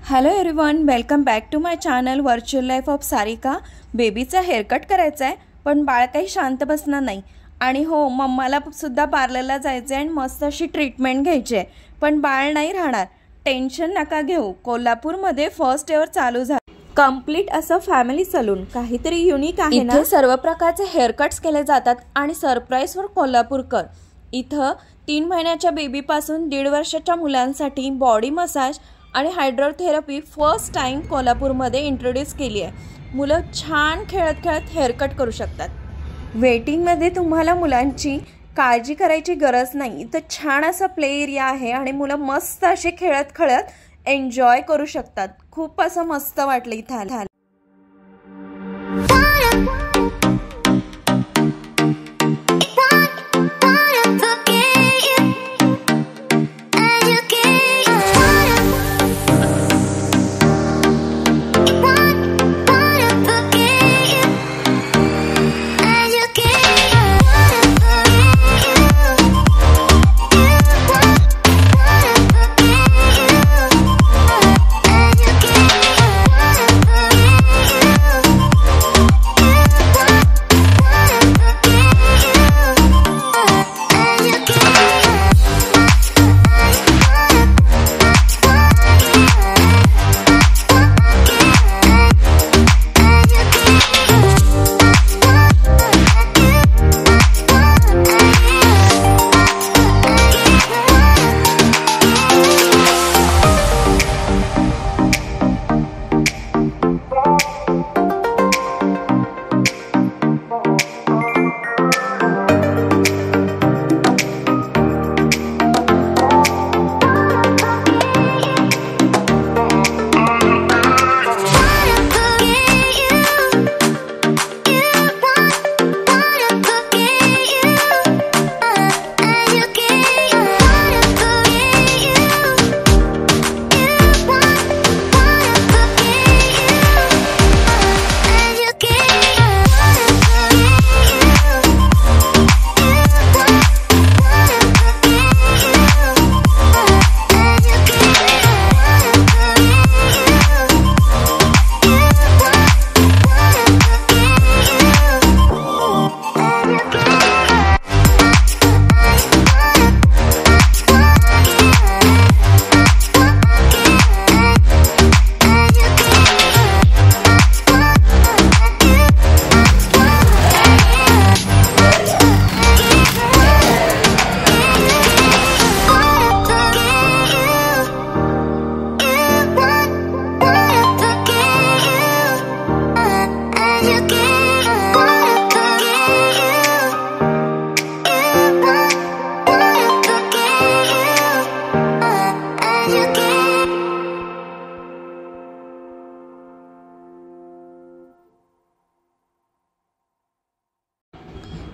Hello everyone, welcome back to my channel virtual life of Sarika. बेबीचा haircut करायचा आहे पण बाळ काही शांत बसणार नाही आणि हो मम्माला सुद्धा पार्लरला जायचं आहे आणि मस्त अशी ट्रीटमेंट घ्यायची आहे पण बाळ नाही राहणार। टेन्शन नका घेऊ, कोल्हापूरमध्ये फर्स्ट एवर चालू झालं कंप्लीट असं फॅमिली सलून। काहीतरी युनिक आहे ना। इथे सर्व प्रकारचे हेअरकट्स केले जातात आणि सरप्राईज फॉर कोल्हापूरकर। इथं 3 महिन्याच्या बेबीपासून 1.5 वर्षाच्या मुलांसाठी बॉडी मसाज आणि हायड्रोथेरपी फर्स्ट टाइम कोल्हापूरमध्ये इंट्रोड्यूस केली आहे। मुलं छान खेळत खेळत हेअरकट करू शकतात। वेटिंगमध्ये तुम्हाला मुलांची काळजी करायची गरज नाही। इथं छान असा प्ले एरिया आहे आणि मुलं मस्त असे खेळत खेळत एन्जॉय करू शकतात। खूप असं मस्त वाटलं इथं।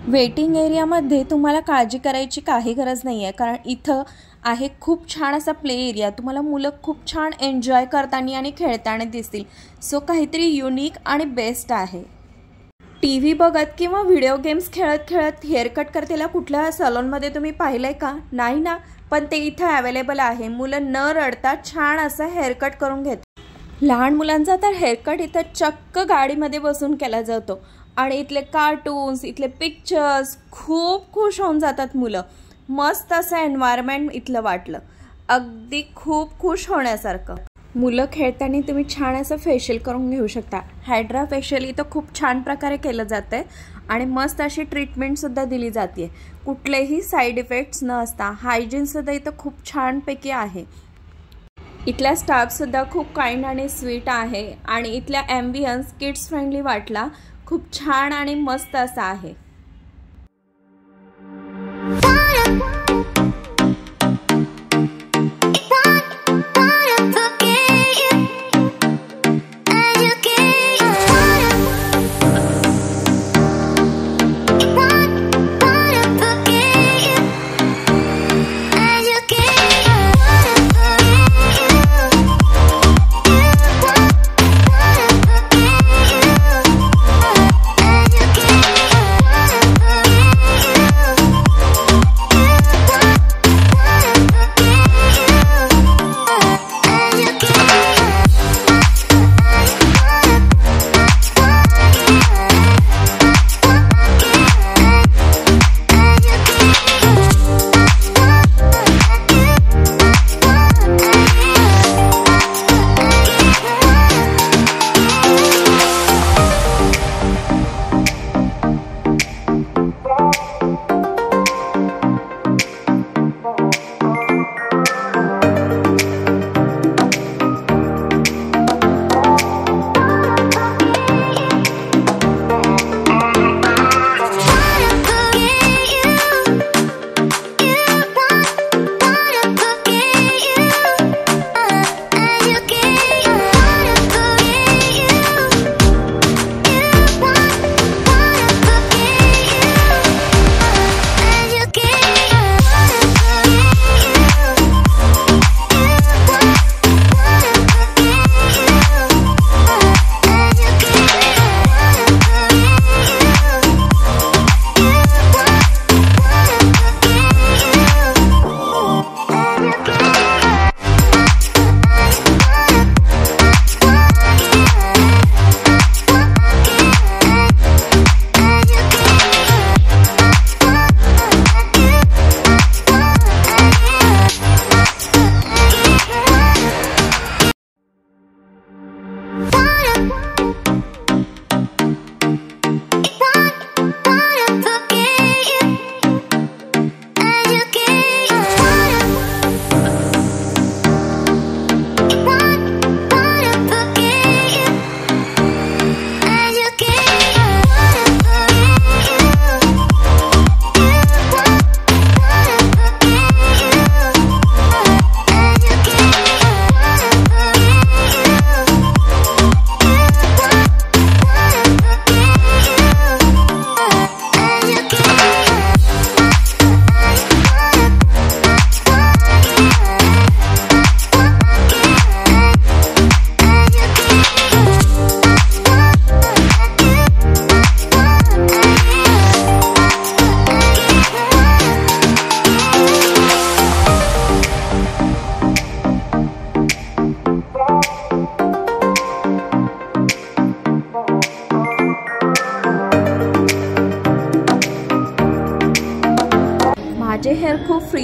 वेटिंग एरियामध्ये तुम्हाला काळजी करायची काही गरज नाही आहे कारण इथं आहे खूप छान असा प्ले एरिया। तुम्हाला मुलं खूप छान एन्जॉय करताना आणि खेळताना दिसतील। सो काहीतरी युनिक आणि बेस्ट आहे। टीव्ही बघत किंवा व्हिडिओ गेम्स खेळत खेळत हेअरकट करतेला कुठल्या सलूनमध्ये तुम्ही पाहिलंय का? नाही ना, पण ते इथं अवेलेबल आहे। मुलं न रडता छान असं हेअरकट करून घेतात। लहान मुलांचा तर हेअरकट इथं चक्क गाडीमध्ये बसून केला जातो आणि इथले कार्टून्स, इथले पिक्चर्स खूप खुश होऊन जातात मुलं। मस्त असं एन्व्हायरमेंट इथलं वाटलं, अगदी खूप खुश होण्यासारखं। मुलं खेळताना तुम्ही छान असं फेशियल करून घेऊ शकता। हायड्रा फेशियल इथं खूप छान प्रकारे केलं जातं आणि मस्त अशी ट्रीटमेंटसुद्धा दिली जाते। कुठलेही साईड इफेक्ट्स न असता हायजीनसुद्धा इथं खूप छानपैकी आहे। इथला स्टाफसुद्धा खूप काइंड आणि स्वीट आहे आणि इथल्या ॲम्बियन्स किड्स फ्रेंडली वाटला। खूप छान आणि मस्त असा आहे।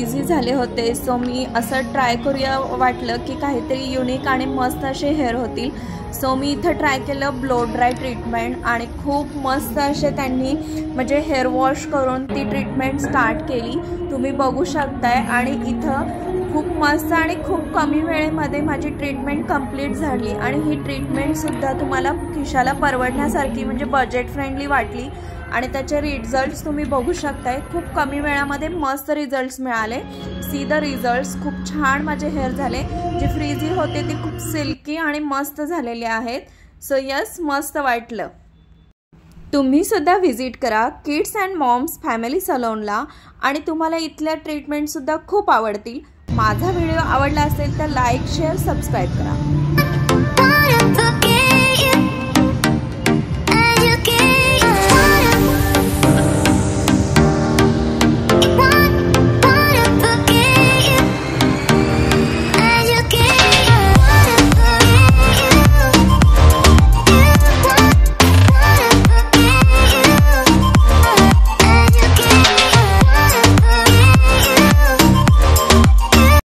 फ्रीझी झाले होते. सो मी असं ट्राय करूया वाटलं की काहीतरी युनिक आणि मस्त असे हेअर होतील. सो मी इथं ट्राय केलं ब्लो ड्राय ट्रीटमेंट आणि खूप मस्त असे त्यांनी म्हणजे हेअर वॉश करून ती ट्रीटमेंट स्टार्ट केली. तुम्ही बघू शकताय आणि इथं खूप मस्त आणि खूप कमी वेळेमध्ये माझी ट्रीटमेंट कंप्लीट झाली आणि ही ट्रीटमेंटसुद्धा तुम्हाला खिशाला परवडण्यासारखी म्हणजे बजेट फ्रेंडली वाटली आणि त्याचे रिझल्ट्स तुम्ही बघू शकताय. खूप कमी वेळामध्ये मस्त रिझल्ट्स मिळाले. See the results. खूप छान माझे हेअर झाले. जे फ्रीझी होते ते खूप सिल्की आणि मस्त झालेले आहेत. सो यस, मस्त वाटलं. तुम्ही सुद्धा व्हिजिट करा किड्स अँड मॉम्स फॅमिली सलूनला आणि तुम्हाला इथल्या ट्रीटमेंटसुद्धा खूप आवडतील. माझा व्हिडिओ आवडला असेल तर लाईक, शेअर, सबस्क्राईब करा.